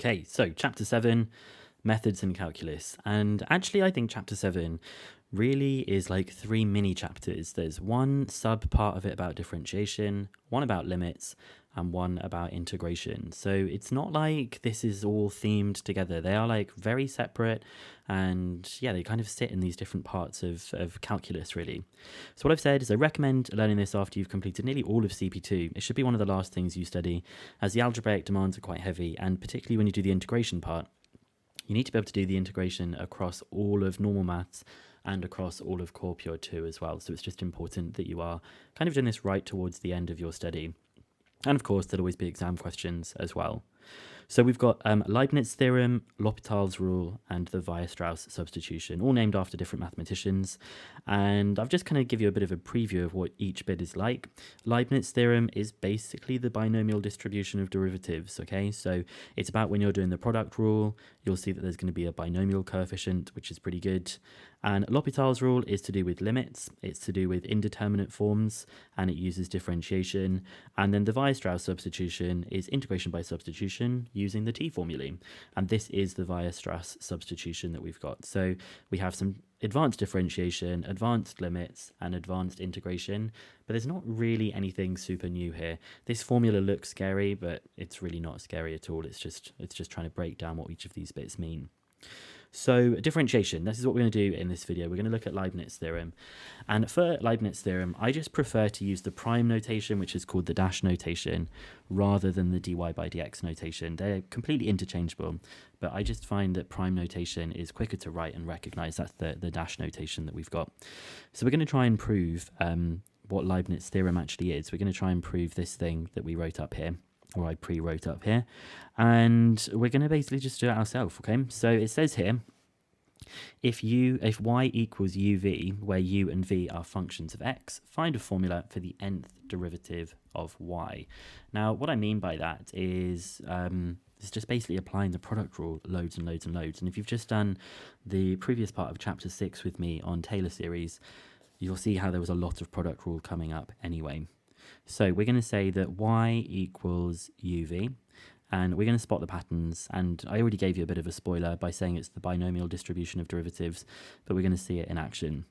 Okay, so chapter 7, methods in calculus. And actually, I think chapter 7 really is like 3 mini chapters. There's one sub part of it about differentiation, one about limits, and one about integration. So it's not like this is all themed together. They are like very separate, and yeah, they kind of sit in these different parts of calculus, really. So what I've said is I recommend learning this after you've completed nearly all of CP2. It should be one of the last things you study, as the algebraic demands are quite heavy, and particularly when you do the integration part, you need to be able to do the integration across all of normal maths and across all of Core Pure 2 as well. So it's just important that you are kind of doing this right towards the end of your study. And of course, there'll always be exam questions as well. So we've got Leibnitz theorem, L'Hopital's rule, and the Weierstrass substitution, all named after different mathematicians. And I've just kind of give you a bit of a preview of what each bit is like. Leibniz theorem is basically the binomial distribution of derivatives, okay? So it's about when you're doing the product rule, you'll see that there's going to be a binomial coefficient, which is pretty good. And L'Hopital's rule is to do with limits, it's to do with indeterminate forms, and it uses differentiation. And then the Weierstrass substitution is integration by substitution using the T formulae. And this is the Weierstrass substitution that we've got. So we have some advanced differentiation, advanced limits, and advanced integration, but there's not really anything super new here. This formula looks scary, but it's really not scary at all. It's just trying to break down what each of these bits mean. So differentiation, this is what we're going to do in this video. We're going to look at Leibniz theorem. And for Leibniz theorem, I just prefer to use the prime notation, which is called the dash notation, rather than the dy by dx notation. They're completely interchangeable, but I just find that prime notation is quicker to write and recognize. That's the dash notation that we've got. So we're going to try and prove what Leibniz theorem actually is. We're going to try and prove this thing that we wrote up here, or I pre-wrote up here, and we're going to basically just do it ourselves, okay? So it says here, if y equals uv, where u and v are functions of x, find a formula for the nth derivative of y. Now, what I mean by that is it's just basically applying the product rule loads and loads and loads. And if you've just done the previous part of chapter 6 with me on Taylor series, you'll see how there was a lot of product rule coming up anyway. So we're going to say that y equals uv, and we're going to spot the patterns. And I already gave you a bit of a spoiler by saying it's the binomial distribution of derivatives, but we're going to see it in action.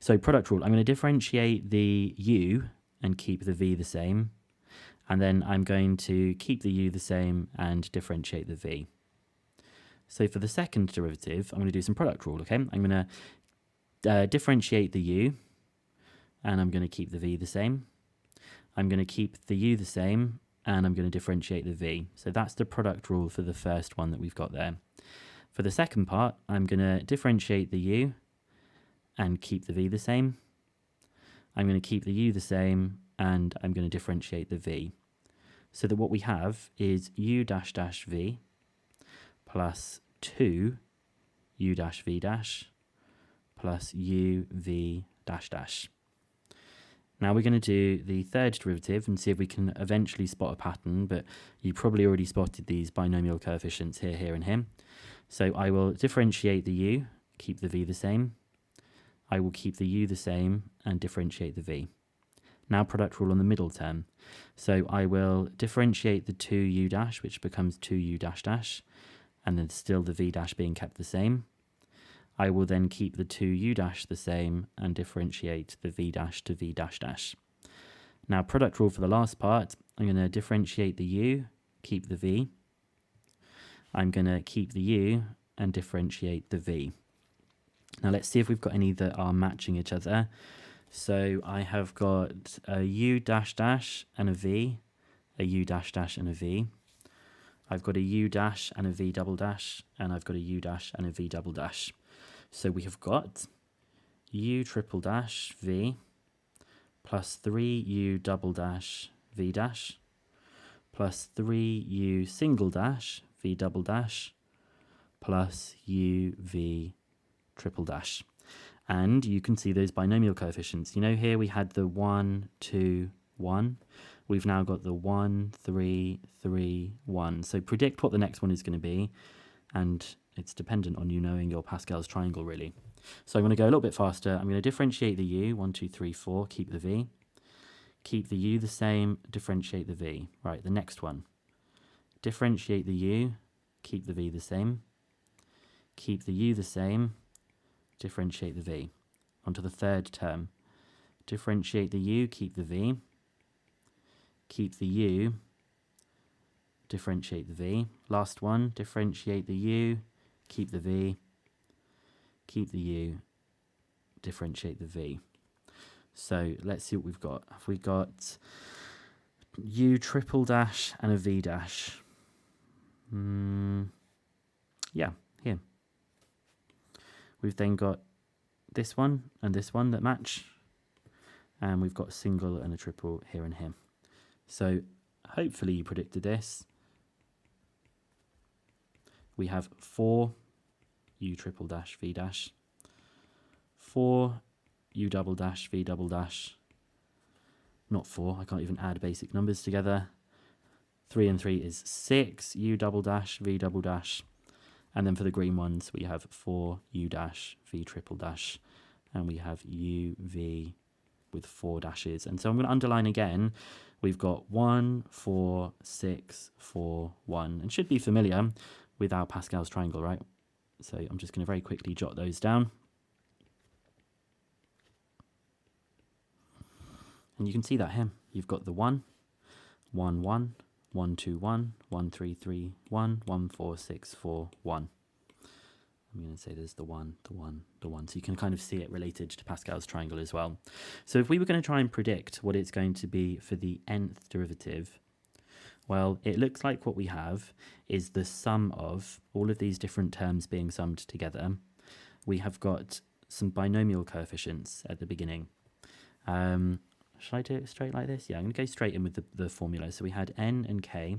So product rule, I'm going to differentiate the u and keep the v the same. And then I'm going to keep the u the same and differentiate the v. So for the second derivative, I'm going to do some product rule, okay? I'm going to differentiate the u, and I'm going to keep the v the same. I'm going to keep the u the same, and I'm going to differentiate the v. So that's the product rule for the first one that we've got there. For the second part, I'm going to differentiate the u and keep the v the same. I'm going to keep the u the same, and I'm going to differentiate the v. So that what we have is u dash dash v plus 2 u dash v dash plus u v dash dash. Now we're going to do the third derivative and see if we can eventually spot a pattern, but you probably already spotted these binomial coefficients here, here, and here. So I will differentiate the u, keep the v the same. I will keep the u the same and differentiate the v. Now product rule on the middle term. So I will differentiate the 2u dash, which becomes 2u dash dash, and then still the v dash being kept the same. I will then keep the 2u dash the same and differentiate the v dash to v dash dash. Now product rule for the last part, I'm going to differentiate the u, keep the v. I'm going to keep the u and differentiate the v. Now let's see if we've got any that are matching each other. So I have got a u dash dash and a v, a u dash dash and a v. I've got a u dash and a v double dash, and I've got a u dash and a v double dash. So we have got u triple dash v plus 3u double dash v dash plus 3u single dash v double dash plus u v triple dash. And you can see those binomial coefficients. You know, here we had the 1, 2, 1. We've now got the 1, 3, 3, 1. So predict what the next one is going to be, and it's dependent on you knowing your Pascal's triangle, really. So I'm going to go a little bit faster. I'm going to differentiate the u, 1, 2, 3, 4, keep the v. Keep the u the same, differentiate the v. Right, the next one. Differentiate the u, keep the v the same, keep the u the same, differentiate the v. Onto the third term. Differentiate the u, keep the v, keep the u, differentiate the v. Last one, differentiate the u, keep the v, keep the u, differentiate the v. So let's see what we've got. Have we got u triple dash and a v dash? Yeah, here. We've then got this one and this one that match. And we've got a single and a triple here and here. So hopefully you predicted this. We have 4 u triple dash v dash, 4 u double dash v double dash, not 4, I can't even add basic numbers together. 3 and 3 is 6 u double dash v double dash, and then for the green ones we have 4 u dash v triple dash, and we have u v with 4 dashes. And so I'm going to underline again. We've got 1, 4, 6, 4, 1, and should be familiar with our Pascal's triangle, right? So I'm just going to very quickly jot those down. And you can see that here. You've got the 1, 1, 1, 1, 2, 1, 1, 3, 3, 1, 1, 4, 6, 4, 1. I'm going to say there's the 1, the 1, the 1. So you can kind of see it related to Pascal's triangle as well. So if we were going to try and predict what it's going to be for the nth derivative, well, it looks like what we have is the sum of all of these different terms being summed together. We have got some binomial coefficients at the beginning. Should I do it straight like this? Yeah, I'm going to go straight in with the formula. So we had n and k.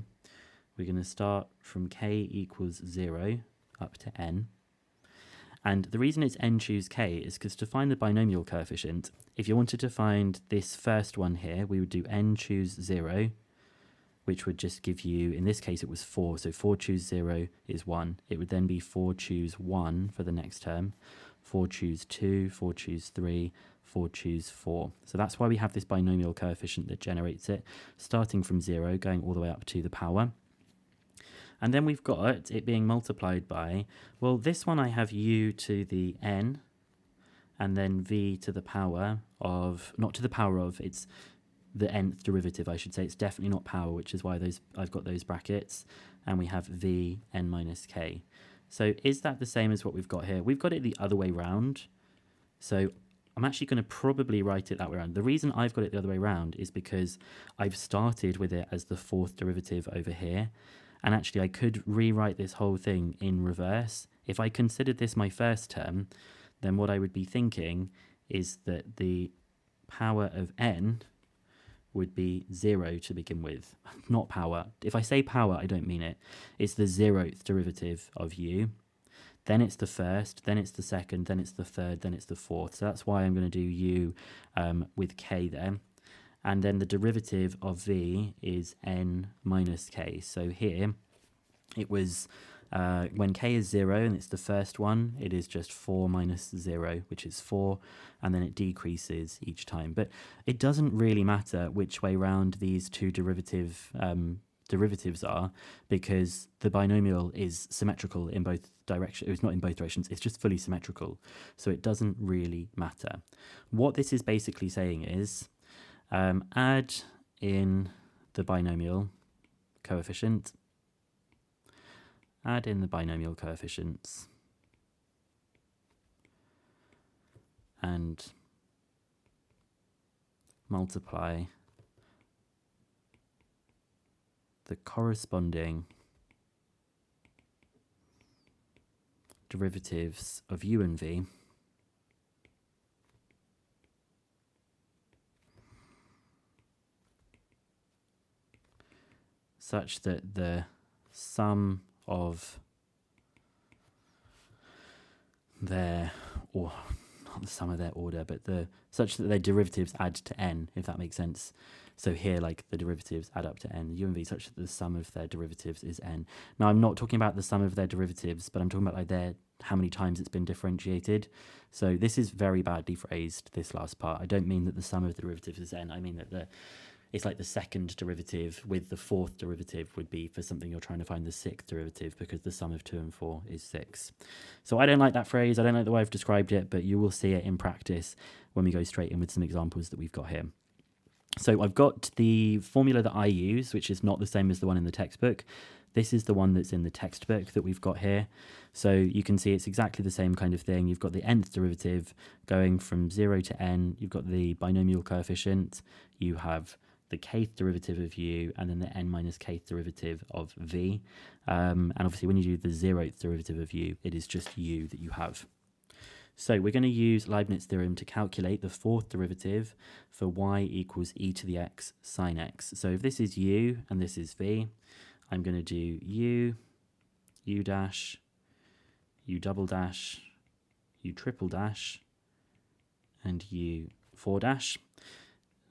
We're going to start from k equals 0 up to n. And the reason it's n choose k is because to find the binomial coefficient, if you wanted to find this first one here, we would do n choose 0, which would just give you, in this case it was 4, so 4 choose 0 is 1. It would then be 4 choose 1 for the next term, 4 choose 2, 4 choose 3, 4 choose 4. So that's why we have this binomial coefficient that generates it, starting from 0, going all the way up to the power. And then we've got it being multiplied by, well, this one I have u to the n, and then v to the power of, not to the power of, it's the nth derivative, I should say. It's definitely not power, which is why I've got those brackets. And we have v n minus k. So is that the same as what we've got here? We've got it the other way round. So I'm actually going to probably write it that way around. The reason I've got it the other way around is because I've started with it as the 4th derivative over here. And actually, I could rewrite this whole thing in reverse. If I considered this my first term, then what I would be thinking is that the power of n would be 0 to begin with, not power. If I say power, I don't mean it. It's the 0th derivative of u. Then it's the first, then it's the second, then it's the third, then it's the 4th. So that's why I'm going to do u with k there. And then the derivative of v is n minus k. So here, it was, when k is 0 and it's the first one, it is just 4 minus 0, which is 4, and then it decreases each time. But it doesn't really matter which way round these two derivatives are, because the binomial is symmetrical in both directions. It's not in both directions, it's just fully symmetrical. So it doesn't really matter. What this is basically saying is, add in the binomial coefficient, add in the binomial coefficients, and multiply the corresponding derivatives of u and v such that the sum of their, or not the sum of their order, but such that their derivatives add to n, if that makes sense. So here, like, the derivatives add up to n, u and v, such that the sum of their derivatives is n. Now, I'm not talking about the sum of their derivatives, but I'm talking about like how many times it's been differentiated. So this is very badly phrased, this last part. I don't mean that the sum of the derivatives is n. I mean that it's like the second derivative with the fourth derivative would be for something you're trying to find the sixth derivative, because the sum of 2 and 4 is 6. So I don't like that phrase. I don't like the way I've described it, but you will see it in practice when we go straight in with some examples that we've got here. So I've got the formula that I use, which is not the same as the one in the textbook. This is the one that's in the textbook that we've got here. So you can see it's exactly the same kind of thing. You've got the nth derivative going from 0 to n. You've got the binomial coefficient. You have the kth derivative of u, and then the n minus kth derivative of v. And obviously when you do the 0th derivative of u, it is just u that you have. So we're going to use Leibniz theorem to calculate the fourth derivative for y equals e to the x sine x. So if this is u and this is v, I'm going to do u dash, u double dash, u triple dash, and u 4 dash.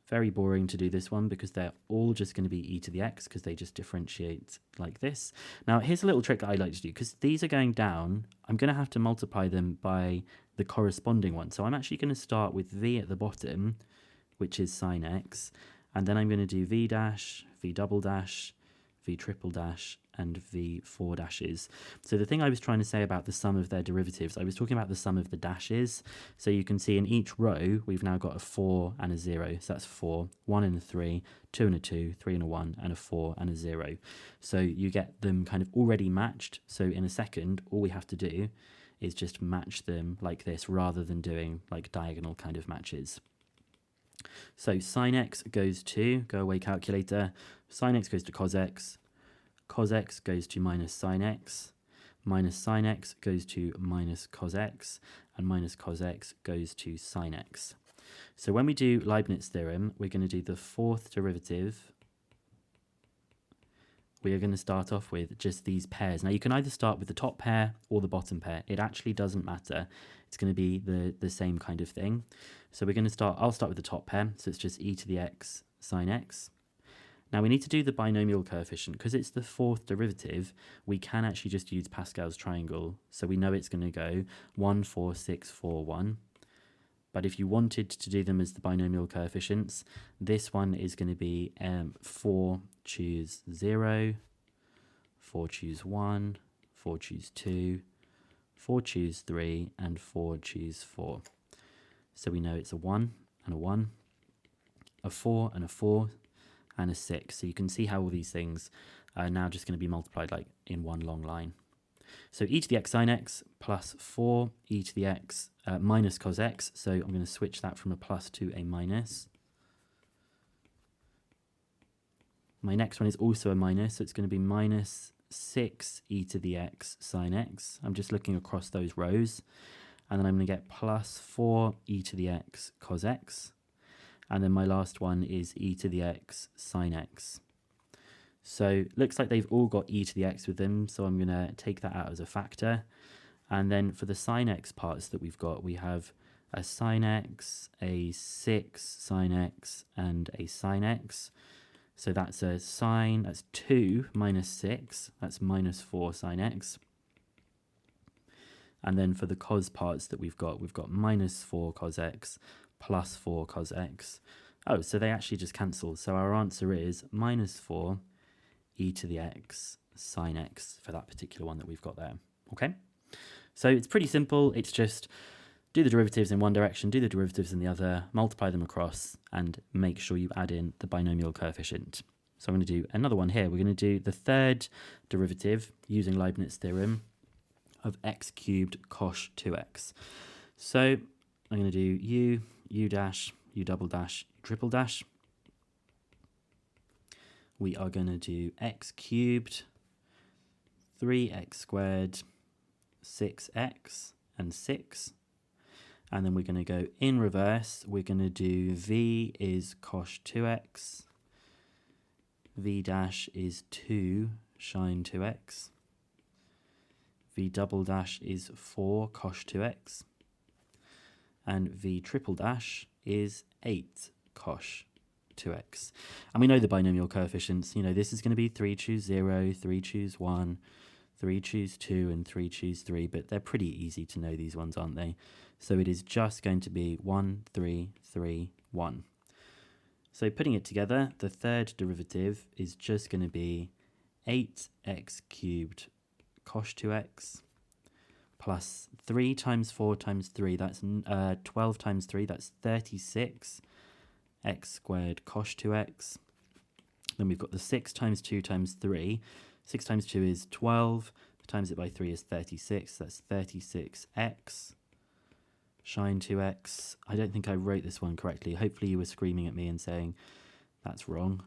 Very boring to do this one because they're all just going to be e to the x because they just differentiate like this. Now here's a little trick that I like to do, because these are going down, I'm going to have to multiply them by the corresponding one. So I'm actually going to start with v at the bottom, which is sine x, and then I'm going to do v dash, v double dash, v triple dash, and v 4 dashes. So the thing I was trying to say about the sum of their derivatives, I was talking about the sum of the dashes. So you can see in each row, we've now got a 4 and a 0. So that's 4, 1 and a 3, 2 and a 2, 3 and a 1, and a 4 and a 0. So you get them kind of already matched. So in a second, all we have to do is just match them like this, rather than doing like diagonal kind of matches. So sine x goes to, go away calculator, sine x goes to cos x goes to minus sine x goes to minus cos x, and minus cos x goes to sine x. So when we do Leibniz theorem, we're going to do the fourth derivative. We are going to start off with just these pairs. Now you can either start with the top pair or the bottom pair. It actually doesn't matter. It's going to be the same kind of thing. So we're going to start, I'll start with the top pair. So it's just e to the x sine x. Now we need to do the binomial coefficient. Because it's the fourth derivative, we can actually just use Pascal's triangle. So we know it's going to go 1, 4, 6, 4, 1. But if you wanted to do them as the binomial coefficients, this one is going to be 4 choose 0, 4 choose 1, 4 choose 2, 4 choose 3, and 4 choose 4. So we know it's a 1 and a 1, a 4 and a 4, and a 6. So you can see how all these things are now just going to be multiplied like in one long line. So e to the x sine x plus 4 e to the x minus cos x. So I'm going to switch that from a plus to a minus. My next one is also a minus, so it's going to be minus 6 e to the x sine x. I'm just looking across those rows. And then I'm going to get plus 4 e to the x cos x. And then my last one is e to the x sine x. So looks like they've all got e to the x with them, so I'm going to take that out as a factor. And then for the sine x parts that we've got, we have a sine x, a 6 sine x, and a sine x. So that's a sine, that's 2 minus 6, that's minus 4 sine x. And then for the cos parts that we've got minus 4 cos x plus 4 cos x. Oh, so they actually just cancel. So our answer is minus 4 e to the x sine x for that particular one that we've got there. Okay, so it's pretty simple. It's just do the derivatives in one direction, do the derivatives in the other, multiply them across, and make sure you add in the binomial coefficient. So I'm going to do another one here. We're going to do the third derivative using Leibniz theorem of x cubed cos 2x. So I'm going to do u dash, u double dash, triple dash. We are going to do x cubed, 3x squared, 6x, and 6. And then we're going to go in reverse. We're going to do v is cos 2x, v dash is 2 sine 2x, v double dash is 4 cos 2x, and v triple dash is 8 cos 2x. And we know the binomial coefficients. You know, this is going to be 3 choose 0, 3 choose 1, 3 choose 2, and 3 choose 3, but they're pretty easy to know, these ones, aren't they? So it is just going to be 1, 3, 3, 1. So putting it together, the third derivative is just going to be 8x cubed cosh 2x plus 3 times 4 times 3, that's 12 times 3, that's 36 x squared cosh 2x. Then we've got the 6 times 2 times 3. 6 times 2 is 12, times it by 3 is 36, that's 36x sine 2x. I don't think I wrote this one correctly. Hopefully you were screaming at me and saying that's wrong,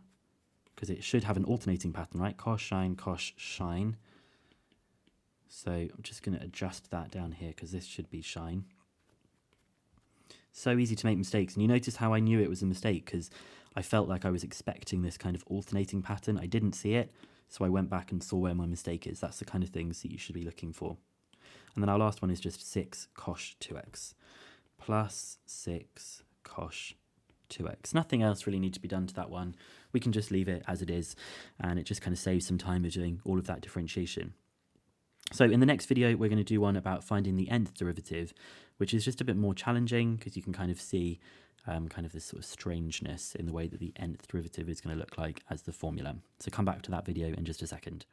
because it should have an alternating pattern, right? Cosh, shine. So I'm just going to adjust that down here because this should be shine. So easy to make mistakes. And you notice how I knew it was a mistake because I felt like I was expecting this kind of alternating pattern. I didn't see it, so I went back and saw where my mistake is. That's the kind of things that you should be looking for. And then our last one is just 6 cosh 2x plus 6 cosh 2x. Nothing else really needs to be done to that one. We can just leave it as it is, and it just kind of saves some time of doing all of that differentiation. So in the next video, we're going to do one about finding the nth derivative, which is just a bit more challenging because you can kind of see kind of this sort of strangeness in the way that the nth derivative is going to look like as the formula. So come back to that video in just a second.